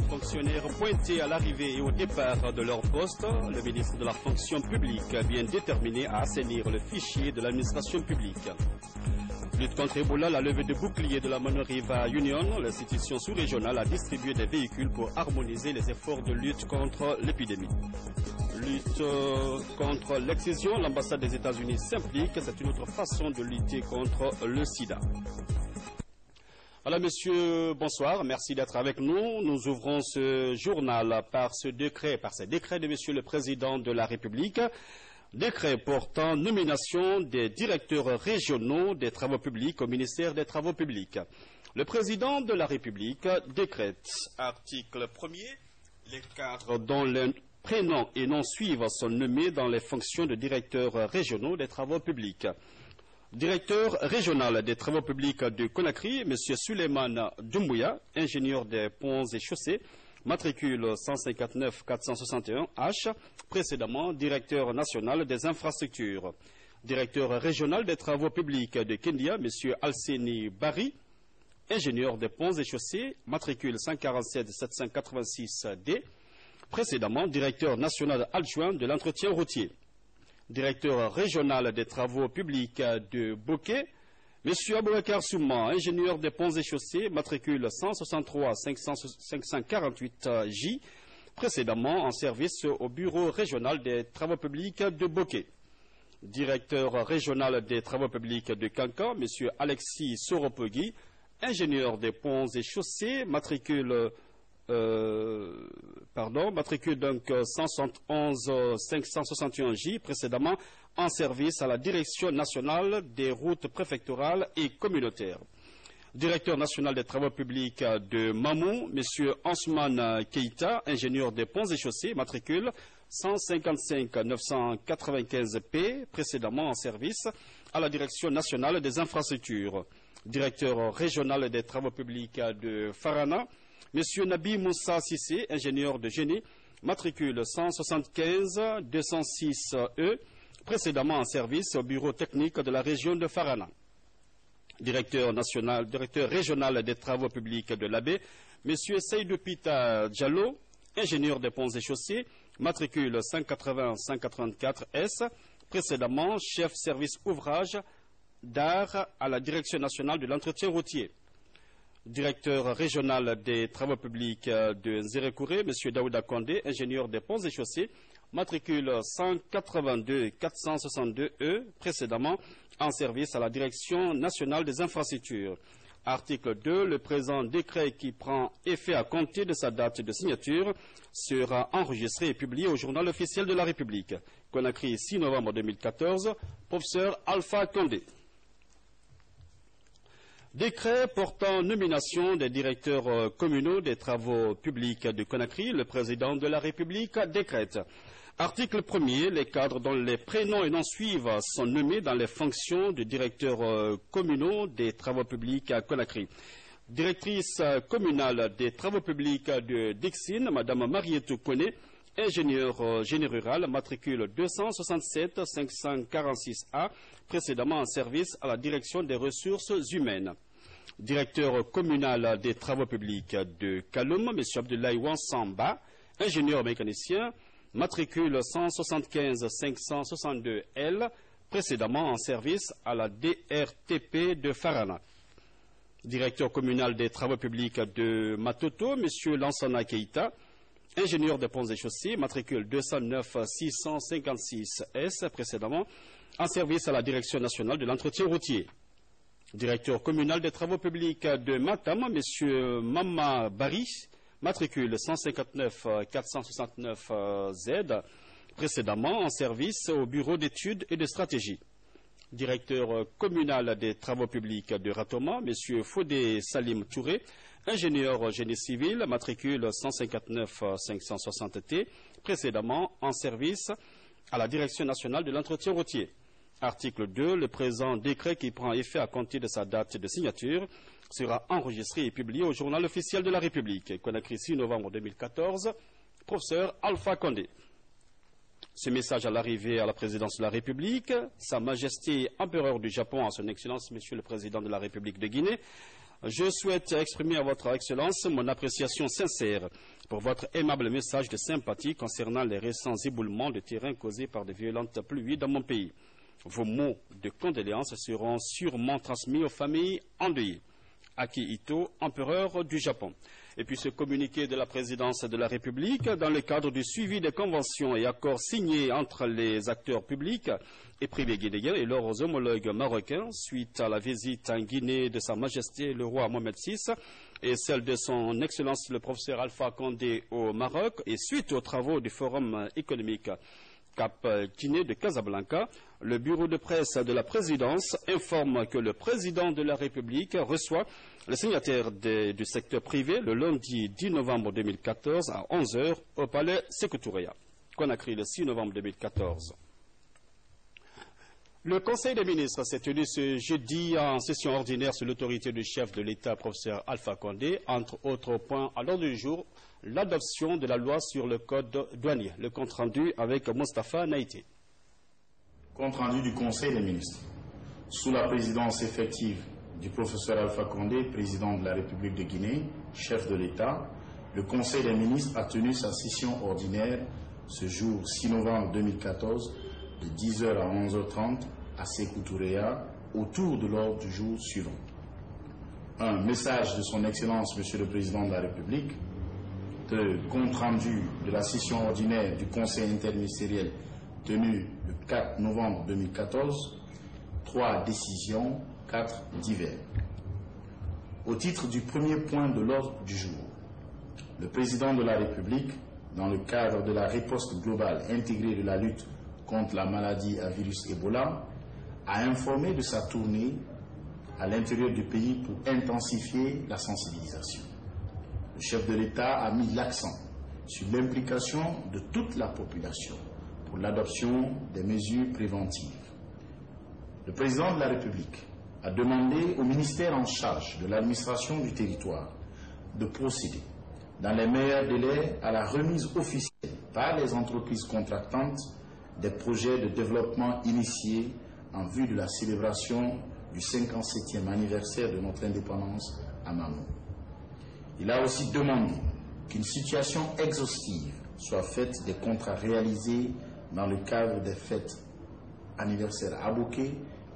Fonctionnaires pointés à l'arrivée et au départ de leur poste, le ministre de la fonction publique vient déterminer à assainir le fichier de l'administration publique. Lutte contre Ebola, la levée de boucliers de la Monoriva Union, l'institution sous-régionale a distribué des véhicules pour harmoniser les efforts de lutte contre l'épidémie. Lutte contre l'excision, l'ambassade des États-Unis s'implique, c'est une autre façon de lutter contre le sida. Alors messieurs, bonsoir, merci d'être avec nous. Nous ouvrons ce journal par ces décrets de monsieur le Président de la République, décret portant nomination des directeurs régionaux des travaux publics au ministère des Travaux publics. Le Président de la République décrète, article 1er, les cadres dont le prénom et nom suivent sont nommés dans les fonctions de directeurs régionaux des travaux publics. Directeur régional des travaux publics de Conakry, M. Suleiman Doumbouya, ingénieur des ponts et chaussées, matricule 159-461H, précédemment directeur national des infrastructures. Directeur régional des travaux publics de Kendia, M. Alseni Bari, ingénieur des ponts et chaussées, matricule 147-786D, précédemment directeur national adjoint de l'entretien routier. Directeur régional des travaux publics de Bokeh, M. Aboubakar Souma, ingénieur des ponts et chaussées, matricule 163-548J, précédemment en service au bureau régional des travaux publics de Bokeh. Directeur régional des travaux publics de Kanka, M. Alexis Soropogui, ingénieur des ponts et chaussées, matricule donc 171-561J, précédemment en service à la Direction nationale des routes préfectorales et communautaires. Directeur national des travaux publics de Mamou, M. Ansman Keita, ingénieur des ponts et chaussées, matricule 155-995P, précédemment en service à la Direction nationale des infrastructures. Directeur régional des travaux publics de Farana, M. Nabi Moussa Sissé, ingénieur de génie, matricule 175-206E, précédemment en service au bureau technique de la région de Farana. Directeur régional des travaux publics de l'Abbé, M. Seydou Pita Diallo, ingénieur des ponts et chaussées, matricule 180-184S, précédemment chef service ouvrage d'art à la Direction nationale de l'entretien routier. Directeur régional des travaux publics de Nzérékouré, M. Daouda Kondé, ingénieur des ponts et chaussées, matricule 182-462E, précédemment en service à la Direction nationale des infrastructures. Article 2, le présent décret qui prend effet à compter de sa date de signature sera enregistré et publié au journal officiel de la République. Conakry, 6 novembre 2014, professeur Alpha Condé. Décret portant nomination des directeurs communaux des travaux publics de Conakry, le président de la République décrète. Article 1er, les cadres dont les prénoms et noms suivent sont nommés dans les fonctions de directeurs communaux des travaux publics à Conakry. Directrice communale des travaux publics de Dixine, Mme Marietou Kone, ingénieur génie rural, matricule 267-546A, précédemment en service à la direction des ressources humaines. Directeur communal des travaux publics de Kaloum, M. Abdoulaye Wansamba, ingénieur mécanicien, matricule 175-562L, précédemment en service à la DRTP de Farana. Directeur communal des travaux publics de Matoto, M. Lansana Keita, ingénieur des ponts et chaussées, matricule 209-656S, précédemment en service à la Direction nationale de l'entretien routier. Directeur communal des travaux publics de Matam, M. Mama Bari, matricule 159-469Z, précédemment en service au bureau d'études et de stratégie. Directeur communal des travaux publics de Ratoma, M. Fodé Salim Touré, ingénieur génie civil, matricule 159-560T, précédemment en service à la Direction nationale de l'entretien routier. Article 2, le présent décret qui prend effet à compter de sa date de signature sera enregistré et publié au journal officiel de la République. Conakry, 6 novembre 2014, professeur Alpha Condé. Ce message à l'arrivée à la présidence de la République, Sa Majesté Empereur du Japon, à son Excellence, Monsieur le Président de la République de Guinée, je souhaite exprimer à votre Excellence mon appréciation sincère pour votre aimable message de sympathie concernant les récents éboulements de terrain causés par de violentes pluies dans mon pays. Vos mots de condoléances seront sûrement transmis aux familles endeuillées. Akihito, empereur du Japon. Et puis ce communiqué de la présidence de la République dans le cadre du suivi des conventions et accords signés entre les acteurs publics et privés guinéens et leurs homologues marocains suite à la visite en Guinée de Sa Majesté le roi Mohamed VI et celle de son Excellence le professeur Alpha Condé au Maroc et suite aux travaux du Forum économique Cap-Guinée de Casablanca, le bureau de presse de la présidence informe que le président de la République reçoit les signataires du secteur privé le lundi 10 novembre 2014 à 11 h au palais Sékou Touré. Conakry le 6 novembre 2014. Le Conseil des ministres s'est tenu ce jeudi en session ordinaire sous l'autorité du chef de l'État, professeur Alpha Condé, entre autres points à l'ordre du jour, l'adoption de la loi sur le code douanier. Le compte rendu avec Moustapha Naïté. Compte rendu du Conseil des ministres. Sous la présidence effective du professeur Alpha Condé, président de la République de Guinée, chef de l'État, le Conseil des ministres a tenu sa session ordinaire ce jour 6 novembre 2014 de 10 h à 11 h 30 à Sékou Touré autour de l'ordre du jour suivant. Un message de son Excellence, Monsieur le Président de la République, de compte rendu de la session ordinaire du Conseil interministériel tenu le 4 novembre 2014, 3 décisions, 4 divers. Au titre du premier point de l'ordre du jour, le Président de la République, dans le cadre de la riposte globale intégrée de la lutte contre la maladie à virus Ebola, a informé de sa tournée à l'intérieur du pays pour intensifier la sensibilisation. Le chef de l'État a mis l'accent sur l'implication de toute la population pour l'adoption des mesures préventives. Le président de la République a demandé au ministère en charge de l'administration du territoire de procéder dans les meilleurs délais à la remise officielle par les entreprises contractantes des projets de développement initiés en vue de la célébration du 57e anniversaire de notre indépendance à Mamou. Il a aussi demandé qu'une situation exhaustive soit faite des contrats réalisés dans le cadre des fêtes anniversaires à Bouquet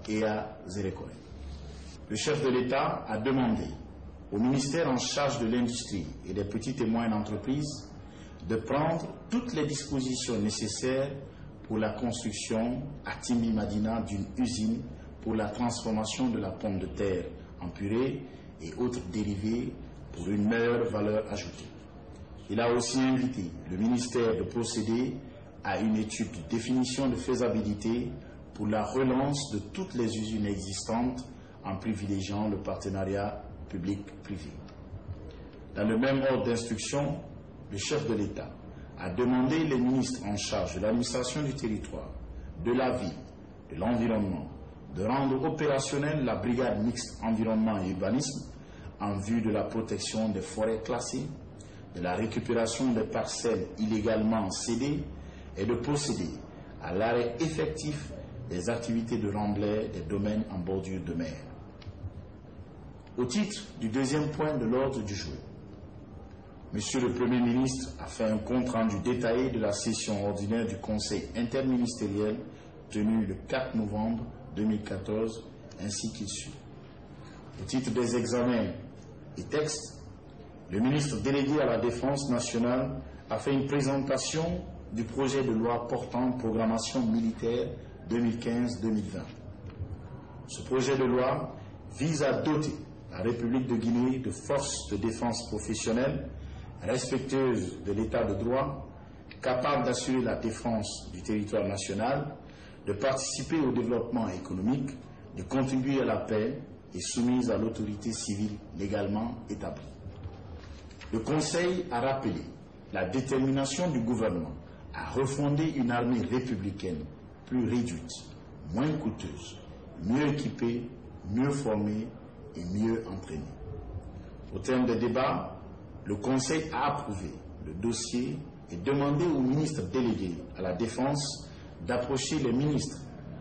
et à Zérékoré. Le chef de l'État a demandé au ministère en charge de l'industrie et des petites et moyennes entreprises de prendre toutes les dispositions nécessaires pour la construction à Timi Madina d'une usine pour la transformation de la pomme de terre en purée et autres dérivés pour une meilleure valeur ajoutée. Il a aussi invité le ministère de procéder à une étude de définition de faisabilité pour la relance de toutes les usines existantes en privilégiant le partenariat public-privé. Dans le même ordre d'instruction, le chef de l'État a demandé les ministres en charge de l'administration du territoire, de la ville, de l'environnement, de rendre opérationnelle la brigade mixte environnement et urbanisme en vue de la protection des forêts classées, de la récupération des parcelles illégalement cédées et de procéder à l'arrêt effectif des activités de remblai des domaines en bordure de mer. Au titre du deuxième point de l'ordre du jour, Monsieur le Premier ministre a fait un compte-rendu détaillé de la session ordinaire du Conseil interministériel tenue le 4 novembre 2014, ainsi qu'il suit. Au titre des examens et textes, le ministre délégué à la Défense nationale a fait une présentation du projet de loi portant programmation militaire 2015-2020. Ce projet de loi vise à doter la République de Guinée de forces de défense professionnelles respectueuses de l'état de droit, capables d'assurer la défense du territoire national, de participer au développement économique, de contribuer à la paix et soumises à l'autorité civile légalement établie. Le Conseil a rappelé la détermination du gouvernement à refonder une armée républicaine plus réduite, moins coûteuse, mieux équipée, mieux formée et mieux entraînée. Au terme des débats, le Conseil a approuvé le dossier et demandé au ministre délégué à la Défense d'approcher les ministres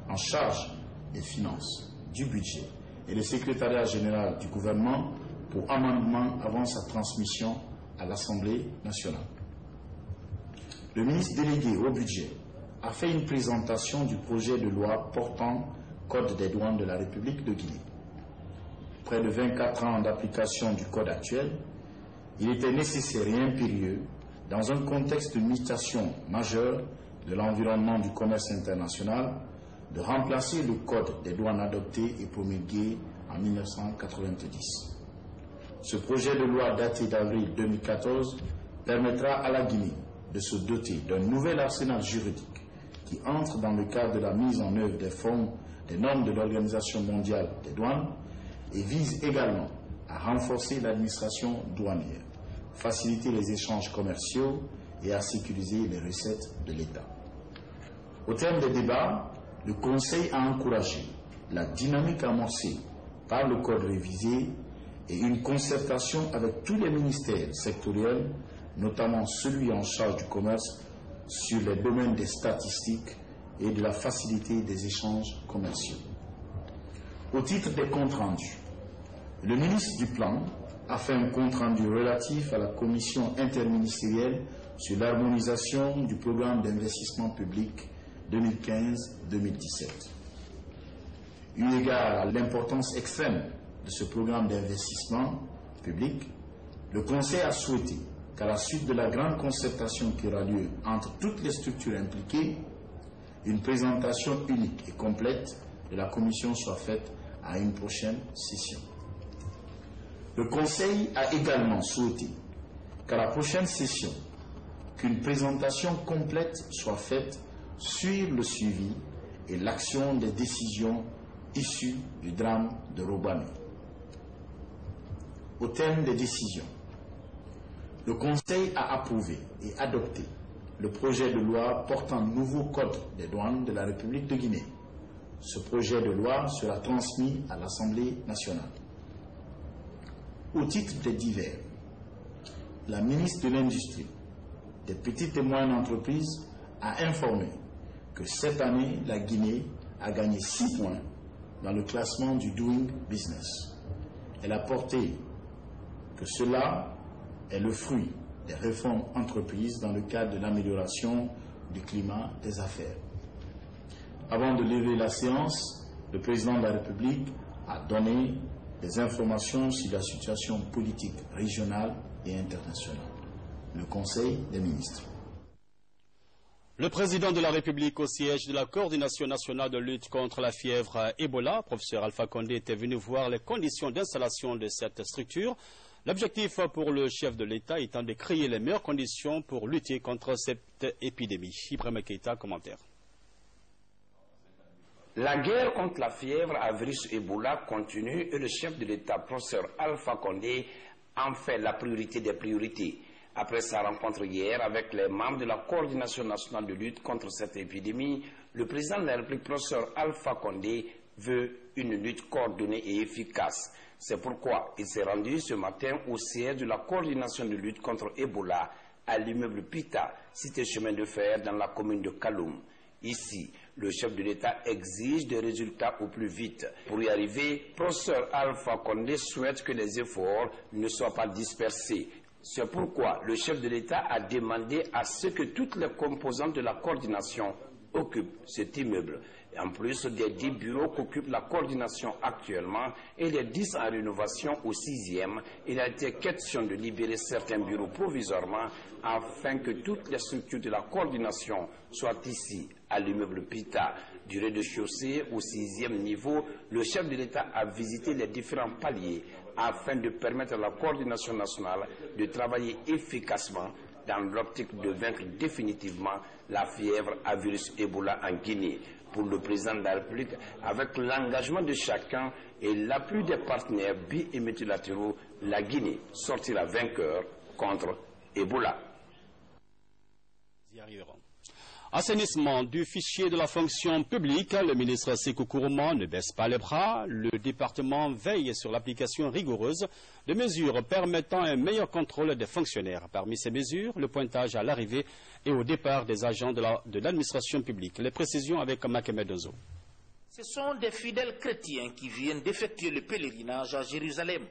en charge des Finances, du Budget et le secrétariat général du gouvernement pour amendement avant sa transmission à l'Assemblée nationale. Le ministre délégué au Budget a fait une présentation du projet de loi portant Code des douanes de la République de Guinée. Près de 24 ans d'application du Code actuel, il était nécessaire et impérieux, dans un contexte de mutation majeure de l'environnement du commerce international, de remplacer le Code des douanes adopté et promulgué en 1990. Ce projet de loi daté d'avril 2014 permettra à la Guinée de se doter d'un nouvel arsenal juridique qui entre dans le cadre de la mise en œuvre des normes de l'Organisation mondiale des douanes et vise également à renforcer l'administration douanière, faciliter les échanges commerciaux et à sécuriser les recettes de l'État. Au terme des débats, le Conseil a encouragé la dynamique amorcée par le Code révisé et une concertation avec tous les ministères sectoriels, notamment celui en charge du commerce, sur les domaines des statistiques et de la facilité des échanges commerciaux. Au titre des comptes rendus, le ministre du Plan a fait un compte rendu relatif à la commission interministérielle sur l'harmonisation du programme d'investissement public 2015-2017. Eu égard à l'importance extrême de ce programme d'investissement public, le Conseil a souhaité qu'à la suite de la grande concertation qui aura lieu entre toutes les structures impliquées, une présentation unique et complète de la Commission soit faite à une prochaine session. Le Conseil a également souhaité qu'à la prochaine session, qu'une présentation complète soit faite sur le suivi et l'action des décisions issues du drame de Robani. Au terme des décisions, le Conseil a approuvé et adopté le projet de loi portant nouveau code des douanes de la République de Guinée. Ce projet de loi sera transmis à l'Assemblée nationale. Au titre des divers, la ministre de l'Industrie, des petites et moyennes entreprises a informé que cette année, la Guinée a gagné 6 points dans le classement du Doing Business. Elle a porté que cela est le fruit des réformes entreprises dans le cadre de l'amélioration du climat des affaires. Avant de lever la séance, le président de la République a donné des informations sur la situation politique régionale et internationale. Le Conseil des ministres. Le président de la République au siège de la Coordination nationale de lutte contre la fièvre Ebola, professeur Alpha Condé, était venu voir les conditions d'installation de cette structure. L'objectif pour le chef de l'État étant de créer les meilleures conditions pour lutter contre cette épidémie. Ibrahima Keïta, commentaire. La guerre contre la fièvre à virus Ebola continue et le chef de l'État, professeur Alpha Condé, en fait la priorité des priorités. Après sa rencontre hier avec les membres de la Coordination nationale de lutte contre cette épidémie, le président de la République, professeur Alpha Condé, veut une lutte coordonnée et efficace. C'est pourquoi il s'est rendu ce matin au siège de la Coordination de lutte contre Ebola à l'immeuble Pita, cité chemin de fer dans la commune de Kaloum. Ici, le chef de l'État exige des résultats au plus vite. Pour y arriver, professeur Alpha Condé souhaite que les efforts ne soient pas dispersés. C'est pourquoi le chef de l'État a demandé à ce que toutes les composantes de la coordination occupent cet immeuble. En plus des 10 bureaux qu'occupe la coordination actuellement et les 10 en rénovation au 6e, il a été question de libérer certains bureaux provisoirement afin que toutes les structures de la coordination soient ici, à l'immeuble Pita. Du rez-de-chaussée au 6e niveau, le chef de l'État a visité les différents paliers afin de permettre à la coordination nationale de travailler efficacement dans l'optique de vaincre définitivement la fièvre à virus Ebola en Guinée. Pour le président de la République, avec l'engagement de chacun et l'appui des partenaires bi- et multilatéraux, la Guinée sortira vainqueur contre Ebola. Nous y arriverons. Assainissement du fichier de la fonction publique, le ministre Sékou Kourouma ne baisse pas les bras. Le département veille sur l'application rigoureuse de mesures permettant un meilleur contrôle des fonctionnaires. Parmi ces mesures, le pointage à l'arrivée et au départ des agents de l'administration publique. Les précisions avec Makeme Dozo. Ce sont des fidèles chrétiens qui viennent d'effectuer le pèlerinage à Jérusalem.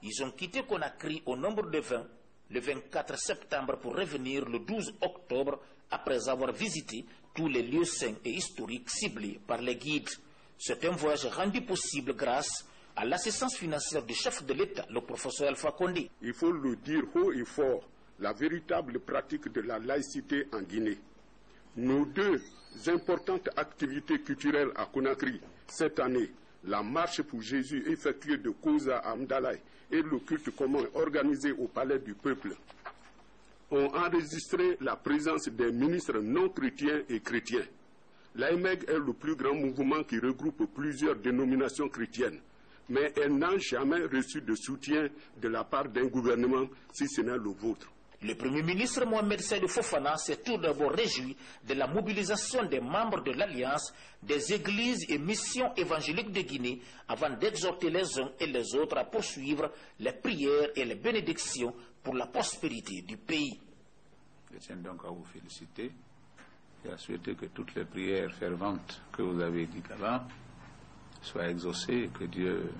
Ils ont quitté Conakry au nombre de 20 le 24 septembre pour revenir le 12 octobre après avoir visité tous les lieux saints et historiques ciblés par les guides. C'est un voyage rendu possible grâce à l'assistance financière du chef de l'État, le professeur Alpha Condé. Il faut le dire haut et fort, la véritable pratique de la laïcité en Guinée. Nos deux importantes activités culturelles à Conakry cette année, la marche pour Jésus effectuée de Koza à Amdalaï et le culte commun organisé au Palais du Peuple, ont enregistré la présence des ministres non chrétiens et chrétiens. L'AMEG est le plus grand mouvement qui regroupe plusieurs dénominations chrétiennes, mais elle n'a jamais reçu de soutien de la part d'un gouvernement, si ce n'est le vôtre. Le Premier ministre Mohamed Saïdou Fofana s'est tout d'abord réjoui de la mobilisation des membres de l'Alliance, des églises et missions évangéliques de Guinée avant d'exhorter les uns et les autres à poursuivre les prières et les bénédictions pour la prospérité du pays. Je tiens donc à vous féliciter et à souhaiter que toutes les prières ferventes que vous avez dites là-bas soient exaucées et que Dieu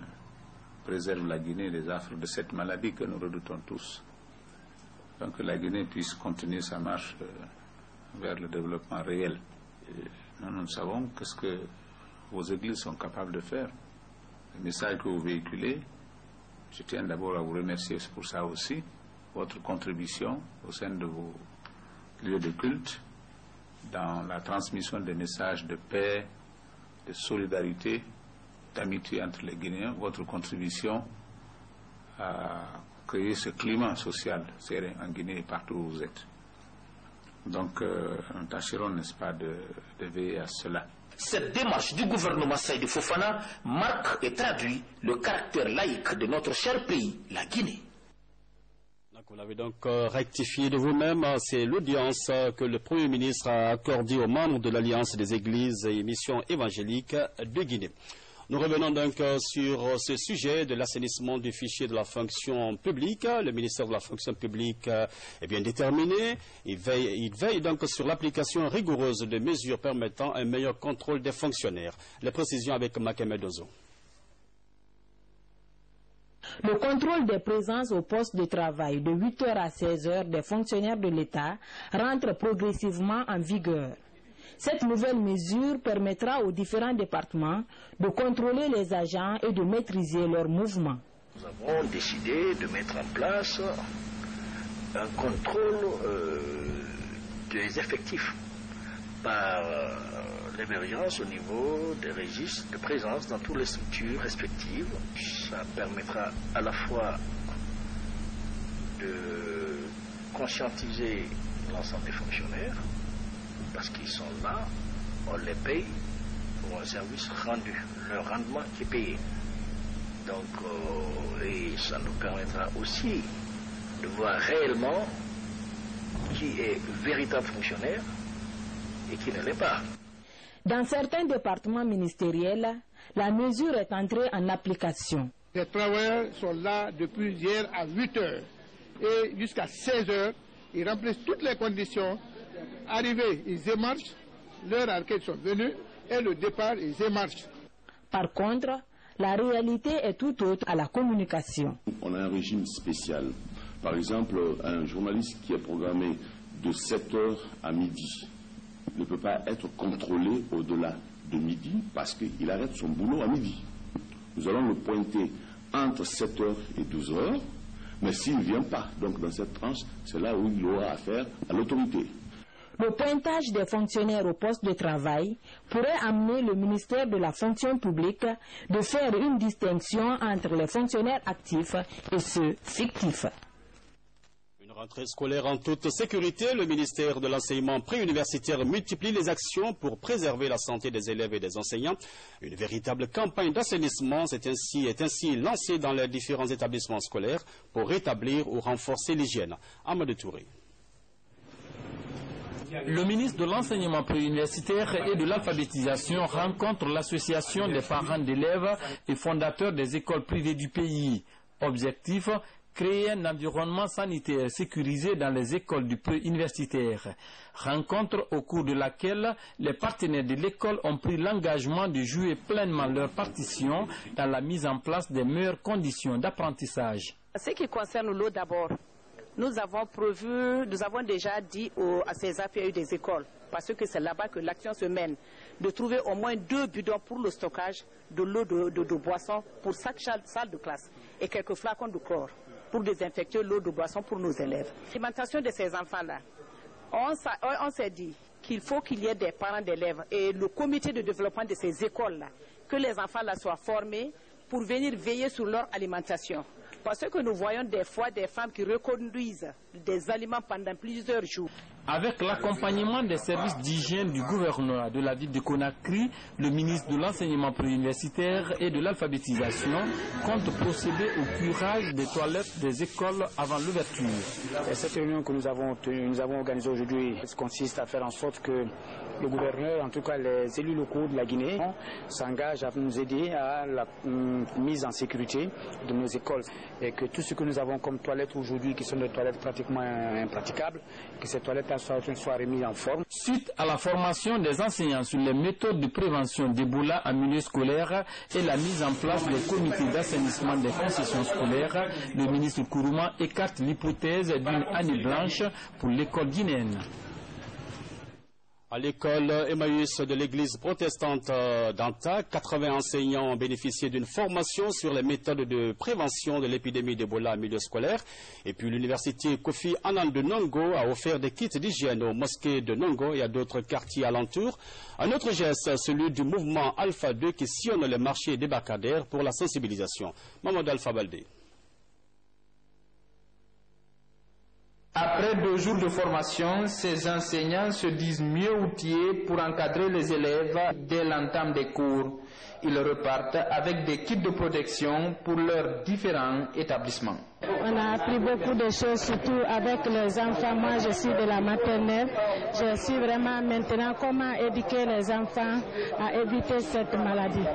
préserve la Guinée des affres de cette maladie que nous redoutons tous. Donc que la Guinée puisse continuer sa marche vers le développement réel. Et nous savons qu'est-ce que vos églises sont capables de faire. Le message que vous véhiculez, je tiens d'abord à vous remercier pour ça aussi, votre contribution au sein de vos lieux de culte, dans la transmission des messages de paix, de solidarité, d'amitié entre les Guinéens, votre contribution à créer ce climat social serein en Guinée et partout où vous êtes. Donc, nous tâcherons, n'est-ce pas, de veiller à cela. Cette démarche du gouvernement Saïdou Fofana marque et traduit le caractère laïque de notre cher pays, la Guinée. Vous l'avez donc rectifié de vous-même. C'est l'audience que le Premier ministre a accordée aux membres de l'Alliance des Églises et Missions évangéliques de Guinée. Nous revenons donc sur ce sujet de l'assainissement du fichier de la fonction publique. Le ministère de la fonction publique est bien déterminé. Il veille donc sur l'application rigoureuse de mesures permettant un meilleur contrôle des fonctionnaires. Les précisions avec Makeme Dozo. Le contrôle des présences au poste de travail de 8h à 16h des fonctionnaires de l'État rentre progressivement en vigueur. Cette nouvelle mesure permettra aux différents départements de contrôler les agents et de maîtriser leurs mouvements. Nous avons décidé de mettre en place un contrôle des effectifs par l'émergence au niveau des registres de présence dans toutes les structures respectives. Ça permettra à la fois de conscientiser l'ensemble des fonctionnaires, parce qu'ils sont là, on les paye pour un service rendu, leur rendement qui est payé. Donc, et ça nous permettra aussi de voir réellement qui est véritable fonctionnaire et qui ne l'est pas. Dans certains départements ministériels, la mesure est entrée en application. Les travailleurs sont là depuis hier à 8h et jusqu'à 16h. Ils remplissent toutes les conditions. Arrivés, ils émarchent, leurs arcades sont venus et le départ, ils émarchent. Par contre, la réalité est tout autre à la communication. On a un régime spécial. Par exemple, un journaliste qui est programmé de 7h à midi ne peut pas être contrôlé au-delà de midi parce qu'il arrête son boulot à midi. Nous allons le pointer entre 7h et 12h, mais s'il ne vient pas, donc dans cette tranche, c'est là où il aura affaire à l'autorité. Le pointage des fonctionnaires au poste de travail pourrait amener le ministère de la fonction publique de faire une distinction entre les fonctionnaires actifs et ceux fictifs. Une rentrée scolaire en toute sécurité, le ministère de l'enseignement préuniversitaire multiplie les actions pour préserver la santé des élèves et des enseignants. Une véritable campagne d'assainissement est ainsi lancée dans les différents établissements scolaires pour rétablir ou renforcer l'hygiène. Amadou Touré. Le ministre de l'enseignement préuniversitaire et de l'alphabétisation rencontre l'association des parents d'élèves et fondateurs des écoles privées du pays. Objectif, créer un environnement sanitaire sécurisé dans les écoles du préuniversitaire. Rencontre au cours de laquelle les partenaires de l'école ont pris l'engagement de jouer pleinement leur partition dans la mise en place des meilleures conditions d'apprentissage. Ce qui concerne l'eau d'abord, nous avons déjà dit à ces APU des écoles, parce que c'est là-bas que l'action se mène, de trouver au moins 2 bidons pour le stockage de l'eau de boisson pour chaque salle de classe et quelques flacons de chlore pour désinfecter l'eau de boisson pour nos élèves. L'alimentation de ces enfants-là, on s'est dit qu'il faut qu'il y ait des parents d'élèves et le comité de développement de ces écoles-là, que les enfants-là soient formés pour venir veiller sur leur alimentation. Parce que nous voyons des fois des femmes qui reconduisent des aliments pendant plusieurs jours. Avec l'accompagnement des services d'hygiène du gouvernement de la ville de Conakry, le ministre de l'enseignement préuniversitaire et de l'alphabétisation compte procéder au curage des toilettes des écoles avant l'ouverture. Cette réunion que nous avons organisée aujourd'hui consiste à faire en sorte que le gouverneur, en tout cas les élus locaux de la Guinée, s'engagent à nous aider à la mise en sécurité de nos écoles et que tout ce que nous avons comme toilettes aujourd'hui, qui sont des toilettes pratiquement impraticables, que ces toilettes soient remises en forme. Suite à la formation des enseignants sur les méthodes de prévention d'Ebola en milieu scolaire et la mise en place des comités d'assainissement des concessions scolaires, le ministre Kourouma écarte l'hypothèse d'une année blanche pour l'école guinéenne. À l'école Emmaüs de l'église protestante d'Anta, 80 enseignants ont bénéficié d'une formation sur les méthodes de prévention de l'épidémie d'Ebola en milieu scolaire. Et puis l'université Kofi Annan de Nongo a offert des kits d'hygiène aux mosquées de Nongo et à d'autres quartiers alentours. Un autre geste, celui du mouvement Alpha 2 qui sillonne les marchés débarcadères pour la sensibilisation. Mamadou Alpha Baldé. Après 2 jours de formation, ces enseignants se disent mieux outillés pour encadrer les élèves dès l'entame des cours. Ils repartent avec des kits de protection pour leurs différents établissements. On a appris beaucoup de choses, surtout avec les enfants. Moi, je suis de la maternelle. Je suis vraiment maintenant comment éduquer les enfants à éviter cette maladie.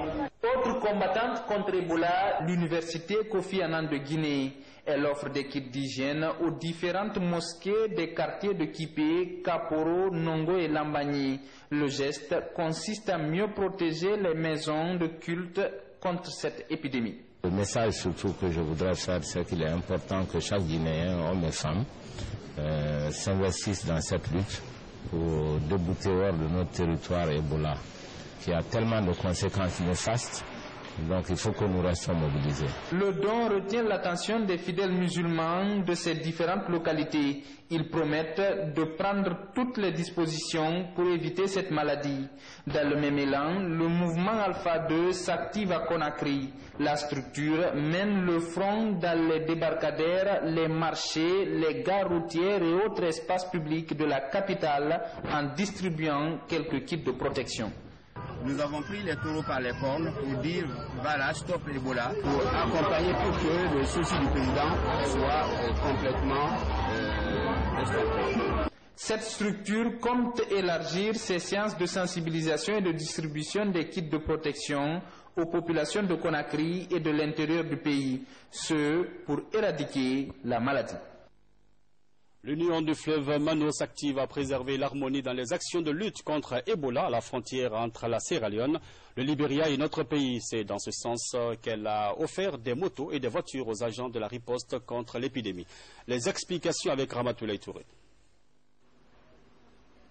Autre combattante contre Ebola, l'université Kofi Annan de Guinée. Elle offre des kits d'hygiène aux différentes mosquées des quartiers de Kipé, Kaporo, Nongo et Lambagny. Le geste consiste à mieux protéger les maisons de culte contre cette épidémie. Le message surtout que je voudrais faire, c'est qu'il est important que chaque Guinéen, homme et femme, s'investisse dans cette lutte pour débouter hors de notre territoire Ebola, qui a tellement de conséquences néfastes. Donc il faut que nous restions mobilisés. Le don retient l'attention des fidèles musulmans de ces différentes localités. Ils promettent de prendre toutes les dispositions pour éviter cette maladie. Dans le même élan, le mouvement Alpha 2 s'active à Conakry. La structure mène le front dans les débarcadères, les marchés, les gares routières et autres espaces publics de la capitale en distribuant quelques kits de protection. Nous avons pris les taureaux par les cornes pour dire voilà, stop Ebola, pour accompagner pour que le souci du président soit complètement respecté. Cette structure compte élargir ses séances de sensibilisation et de distribution des kits de protection aux populations de Conakry et de l'intérieur du pays, ce pour éradiquer la maladie. L'Union du fleuve Mano s'active à préserver l'harmonie dans les actions de lutte contre Ebola à la frontière entre la Sierra Leone, le Libéria et notre pays. C'est dans ce sens qu'elle a offert des motos et des voitures aux agents de la riposte contre l'épidémie. Les explications avec Ramatoulaye Touré.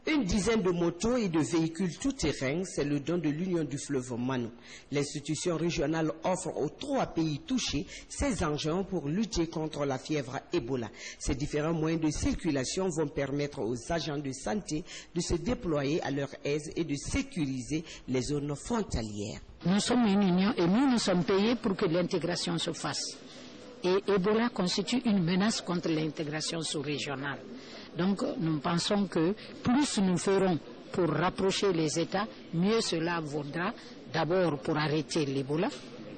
Une dizaine de motos et de véhicules tout-terrain, c'est le don de l'Union du fleuve Mano. L'institution régionale offre aux 3 pays touchés ces engins pour lutter contre la fièvre Ebola. Ces différents moyens de circulation vont permettre aux agents de santé de se déployer à leur aise et de sécuriser les zones frontalières. Nous sommes une union et nous sommes payés pour que l'intégration se fasse. Et Ebola constitue une menace contre l'intégration sous-régionale. Donc nous pensons que plus nous ferons pour rapprocher les États, mieux cela vaudra d'abord pour arrêter l'Ebola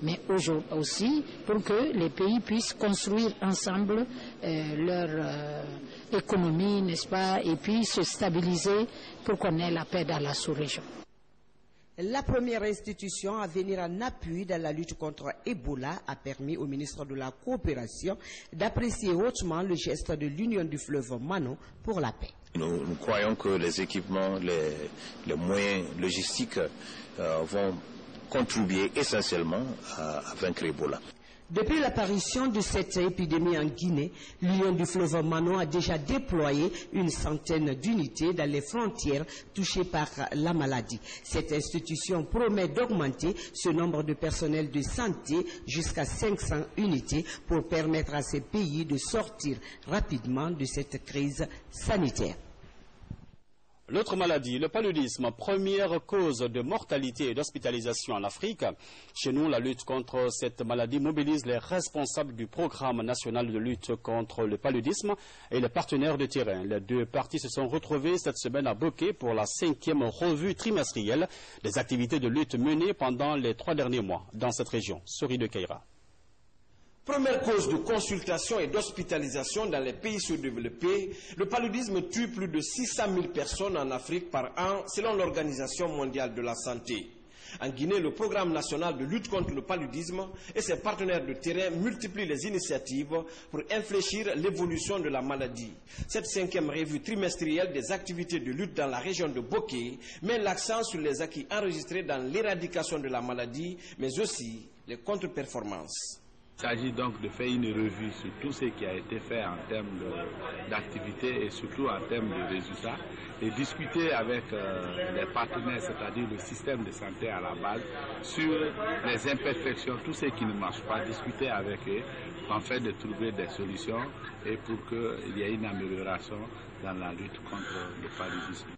mais aujourd'hui aussi pour que les pays puissent construire ensemble leur économie, n'est-ce pas, et puis se stabiliser pour qu'on ait la paix dans la sous-région. La première institution à venir en appui dans la lutte contre Ebola a permis au ministre de la Coopération d'apprécier hautement le geste de l'Union du fleuve Mano pour la paix. Nous croyons que les équipements, les moyens logistiques vont contribuer essentiellement à vaincre Ebola. Depuis l'apparition de cette épidémie en Guinée, l'Union du fleuve Mano a déjà déployé une centaine d'unités dans les frontières touchées par la maladie. Cette institution promet d'augmenter ce nombre de personnel de santé jusqu'à 500 unités pour permettre à ces pays de sortir rapidement de cette crise sanitaire. L'autre maladie, le paludisme, première cause de mortalité et d'hospitalisation en Afrique. Chez nous, la lutte contre cette maladie mobilise les responsables du programme national de lutte contre le paludisme et les partenaires de terrain. Les deux parties se sont retrouvées cette semaine à Boké pour la 5e revue trimestrielle des activités de lutte menées pendant les 3 derniers mois dans cette région. Sori de Keira. Première cause de consultation et d'hospitalisation dans les pays sous-développés, le paludisme tue plus de 600 000 personnes en Afrique par an, selon l'Organisation mondiale de la santé. En Guinée, le programme national de lutte contre le paludisme et ses partenaires de terrain multiplient les initiatives pour infléchir l'évolution de la maladie. Cette 5e revue trimestrielle des activités de lutte dans la région de Boké met l'accent sur les acquis enregistrés dans l'éradication de la maladie, mais aussi les contre-performances. Il s'agit donc de faire une revue sur tout ce qui a été fait en termes d'activité et surtout en termes de résultats et discuter avec les partenaires, c'est-à-dire le système de santé à la base, sur les imperfections, tout ce qui ne marche pas, discuter avec eux afin de trouver des solutions et pour qu'il y ait une amélioration dans la lutte contre le paludisme.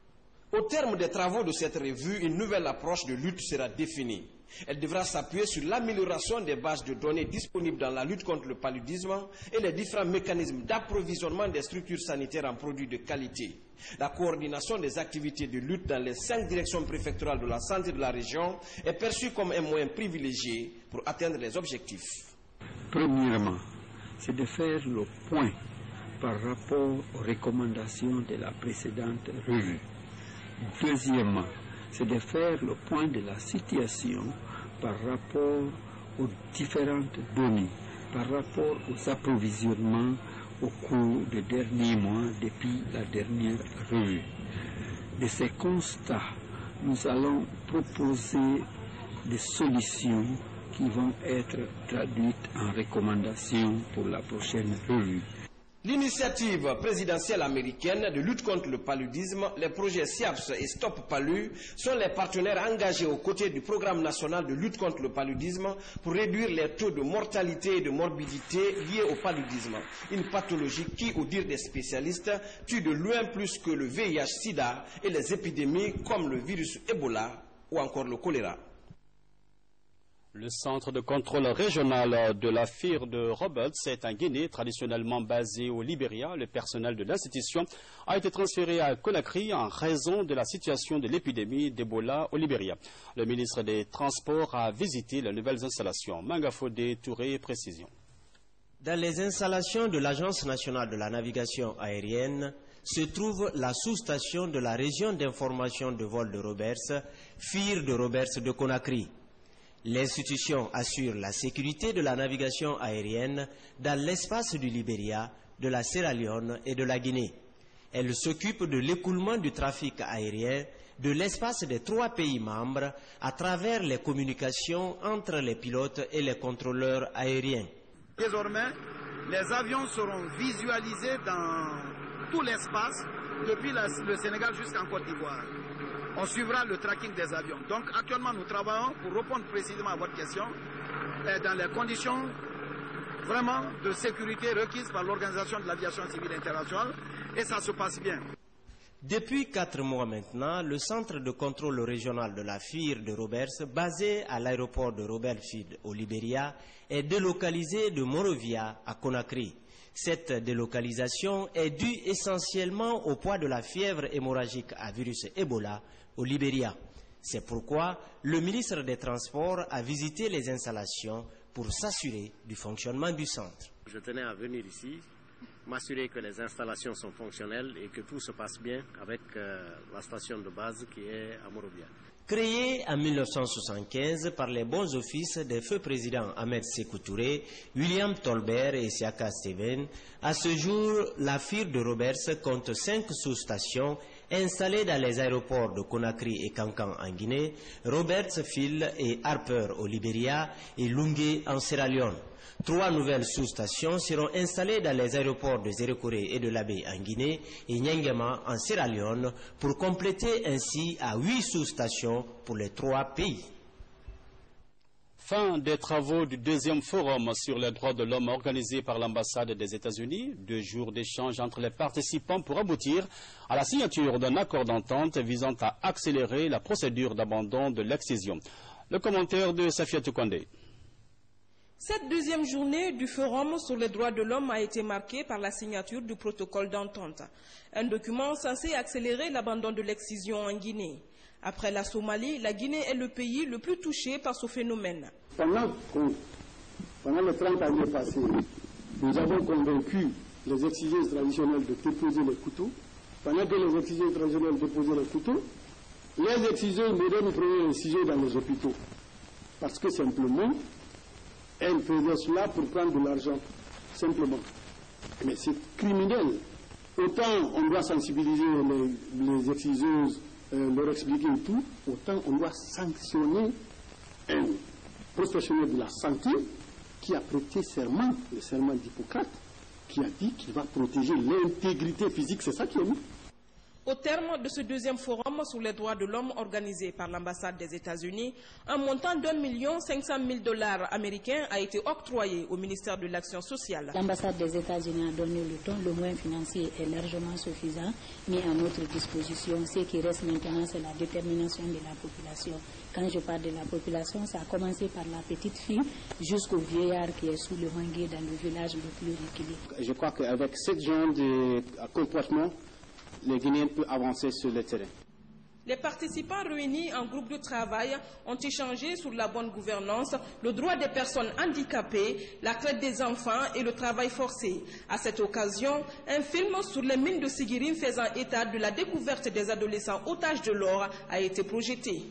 Au terme des travaux de cette revue, une nouvelle approche de lutte sera définie. Elle devra s'appuyer sur l'amélioration des bases de données disponibles dans la lutte contre le paludisme et les différents mécanismes d'approvisionnement des structures sanitaires en produits de qualité. La coordination des activités de lutte dans les 5 directions préfectorales de la santé de la région est perçue comme un moyen privilégié pour atteindre les objectifs. Premièrement, c'est de faire le point par rapport aux recommandations de la précédente revue. Deuxièmement, c'est de faire le point de la situation par rapport aux différentes données, par rapport aux approvisionnements au cours des derniers mois depuis la dernière revue. De ces constats, nous allons proposer des solutions qui vont être traduites en recommandations pour la prochaine revue. L'initiative présidentielle américaine de lutte contre le paludisme, les projets SIAPS et Stop Palu sont les partenaires engagés aux côtés du programme national de lutte contre le paludisme pour réduire les taux de mortalité et de morbidité liés au paludisme, une pathologie qui, au dire des spécialistes, tue de loin plus que le VIH-Sida et les épidémies comme le virus Ebola ou encore le choléra. Le centre de contrôle régional de la FIR de Roberts est en Guinée, traditionnellement basé au Libéria. Le personnel de l'institution a été transféré à Conakry en raison de la situation de l'épidémie d'Ebola au Libéria. Le ministre des Transports a visité les nouvelles installations. Mangafodé Touré, précision. Dans les installations de l'Agence nationale de la navigation aérienne se trouve la sous-station de la région d'information de vol de Roberts, FIR de Roberts de Conakry. L'institution assure la sécurité de la navigation aérienne dans l'espace du Libéria, de la Sierra Leone et de la Guinée. Elle s'occupe de l'écoulement du trafic aérien de l'espace des 3 pays membres à travers les communications entre les pilotes et les contrôleurs aériens. Désormais, les avions seront visualisés dans tout l'espace, depuis le Sénégal jusqu'en Côte d'Ivoire. On suivra le tracking des avions. Donc actuellement, nous travaillons pour répondre précisément à votre question dans les conditions vraiment de sécurité requises par l'Organisation de l'aviation civile internationale et ça se passe bien. Depuis 4 mois maintenant, le centre de contrôle régional de la FIR de Roberts, basé à l'aéroport de Robertsfield au Libéria, est délocalisé de Monrovia à Conakry. Cette délocalisation est due essentiellement au poids de la fièvre hémorragique à virus Ebola au Libéria. C'est pourquoi le ministre des Transports a visité les installations pour s'assurer du fonctionnement du centre. Je tenais à venir ici, m'assurer que les installations sont fonctionnelles et que tout se passe bien avec la station de base qui est à Morobia. Créé en 1975 par les bons offices des feux présidents Ahmed Sékou Touré, William Tolbert et Siaka Steven, à ce jour, la FIR de Roberts compte 5 sous-stations installées dans les aéroports de Conakry et Kankan en Guinée, Roberts Field et Harper au Libéria et Lungé en Sierra Leone. 3 nouvelles sous-stations seront installées dans les aéroports de Zérekoré et de Labé en Guinée et Nyangema en Sierra Leone pour compléter ainsi à 8 sous-stations pour les 3 pays. Fin des travaux du deuxième forum sur les droits de l'homme organisé par l'ambassade des États-Unis. 2 jours d'échange entre les participants pour aboutir à la signature d'un accord d'entente visant à accélérer la procédure d'abandon de l'excision. Le commentaire de Safia Toukwande. Cette deuxième journée du Forum sur les droits de l'homme a été marquée par la signature du protocole d'entente, un document censé accélérer l'abandon de l'excision en Guinée. Après la Somalie, la Guinée est le pays le plus touché par ce phénomène. Pendant les 30 années passées, nous avons convaincu les exciseurs traditionnels de déposer les couteaux. Pendant que les exciseurs traditionnels déposaient les couteaux, les exciseurs modernes prenaient les ciseaux dans les hôpitaux. Parce que simplement, elles faisaient cela pour prendre de l'argent, simplement. Mais c'est criminel. Autant on doit sensibiliser les exciseuses, leur expliquer tout, autant on doit sanctionner un professionnel de la santé qui a prêté serment, le serment d'Hippocrate, qui a dit qu'il va protéger l'intégrité physique. C'est ça qui est mis. Au terme de ce deuxième forum sur les droits de l'homme organisé par l'ambassade des États-Unis, un montant $1,500,000 américains a été octroyé au ministère de l'Action sociale. L'ambassade des États-Unis a donné le ton, le moyen financier est largement suffisant, mis à notre disposition. Ce qui reste maintenant, c'est la détermination de la population. Quand je parle de la population, ça a commencé par la petite fille jusqu'au vieillard qui est sous le manguier dans le village le plus reculé. Je crois qu'avec ce genre de comportement, les Guinéens peuvent avancer sur le terrain. Les participants réunis en groupe de travail ont échangé sur la bonne gouvernance, le droit des personnes handicapées, la traite des enfants et le travail forcé. À cette occasion, un film sur les mines de Sigirine faisant état de la découverte des adolescents otages de l'or a été projeté.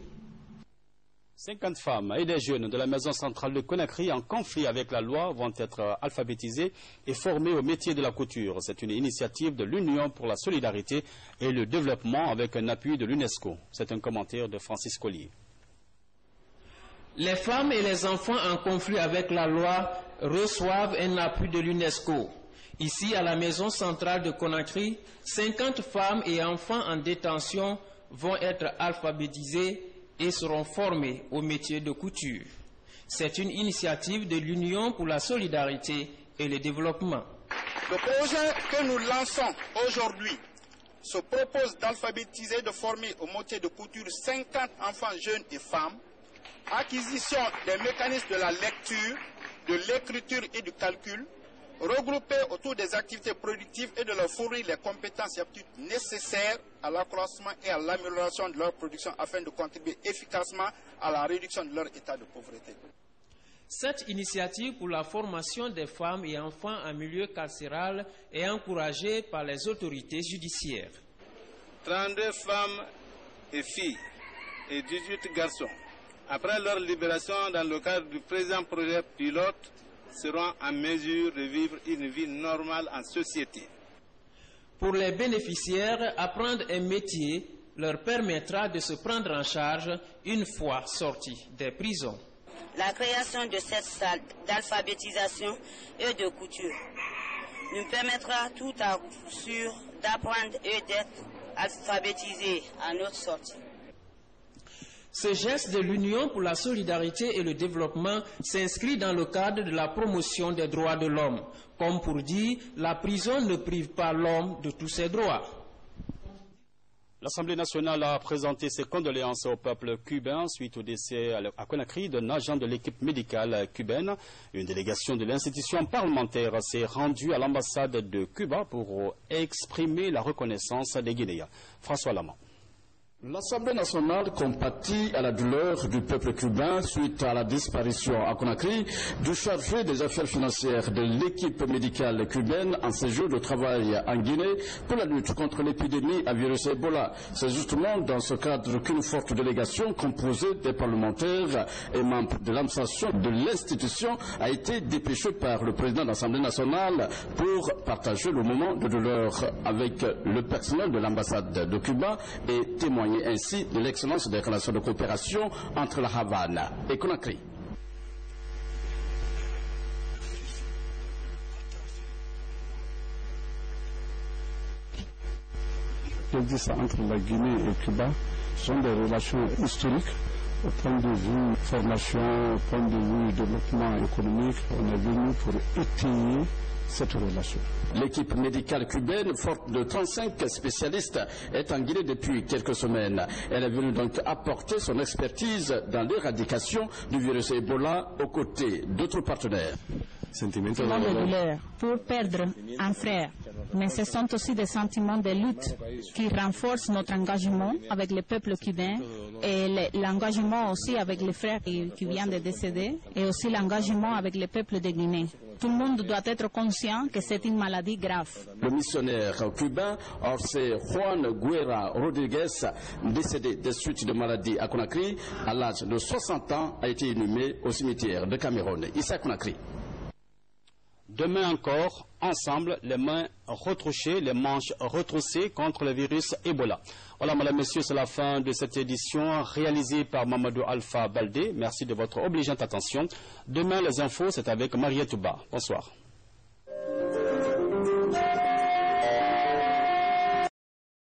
50 femmes et des jeunes de la maison centrale de Conakry en conflit avec la loi vont être alphabétisés et formés au métier de la couture. C'est une initiative de l'Union pour la solidarité et le développement avec un appui de l'UNESCO. C'est un commentaire de Francis Collier. Les femmes et les enfants en conflit avec la loi reçoivent un appui de l'UNESCO. Ici, à la maison centrale de Conakry, 50 femmes et enfants en détention vont être alphabétisés et seront formés au métier de couture. C'est une initiative de l'Union pour la solidarité et le développement. Le projet que nous lançons aujourd'hui se propose d'alphabétiser, de former au métier de couture 50 enfants jeunes et femmes, acquisition des mécanismes de la lecture, de l'écriture et du calcul, regroupés autour des activités productives et de leur fournir les compétences et aptitudes nécessaires à l'accroissement et à l'amélioration de leur production afin de contribuer efficacement à la réduction de leur état de pauvreté. Cette initiative pour la formation des femmes et enfants en milieu carcéral est encouragée par les autorités judiciaires. 32 femmes et filles et 18 garçons, après leur libération dans le cadre du présent projet pilote, seront en mesure de vivre une vie normale en société. Pour les bénéficiaires, apprendre un métier leur permettra de se prendre en charge une fois sortis des prisons. La création de cette salle d'alphabétisation et de couture nous permettra tout à coup sûr d'apprendre et d'être alphabétisés à notre sortie. Ce geste de l'Union pour la solidarité et le développement s'inscrit dans le cadre de la promotion des droits de l'homme. Comme pour dire, la prison ne prive pas l'homme de tous ses droits. L'Assemblée nationale a présenté ses condoléances au peuple cubain suite au décès à Conakry d'un agent de l'équipe médicale cubaine. Une délégation de l'institution parlementaire s'est rendue à l'ambassade de Cuba pour exprimer la reconnaissance des Guinéens. François Lamont. L'Assemblée nationale compatit à la douleur du peuple cubain suite à la disparition à Conakry du chargé des affaires financières de l'équipe médicale cubaine en séjour de travail en Guinée pour la lutte contre l'épidémie à virus Ebola. C'est justement dans ce cadre qu'une forte délégation composée des parlementaires et membres de l'administration de l'institution a été dépêchée par le président de l'Assemblée nationale pour partager le moment de douleur avec le personnel de l'ambassade de Cuba et témoigner ainsi de l'excellence des relations de coopération entre la Havane et Conakry. Qui existent entre la Guinée et Cuba sont des relations historiques au point de vue formation, au point de vue développement économique. On est venu pour étayer cette relation. L'équipe médicale cubaine, forte de 35 spécialistes, est en Guinée depuis quelques semaines. Elle est venue donc apporter son expertise dans l'éradication du virus Ebola aux côtés d'autres partenaires. Sentiments de douleur pour perdre un frère, mais ce sont aussi des sentiments de lutte qui renforcent notre engagement avec le peuple cubain et l'engagement aussi avec les frères qui viennent de décéder et aussi l'engagement avec le peuple de Guinée. Tout le monde doit être conscient que c'est une maladie grave. Le missionnaire cubain José Juan Guerra Rodriguez, décédé des suites de maladie à Conakry à l'âge de 60 ans, a été inhumé au cimetière de Cameroun. Issa Conakry. Demain encore, ensemble, les mains retroussées, les manches retroussées contre le virus Ebola. Voilà, mesdames, messieurs, c'est la fin de cette édition réalisée par Mamadou Alpha Baldé. Merci de votre obligeante attention. Demain, les infos, c'est avec Mariette Touba. Bonsoir.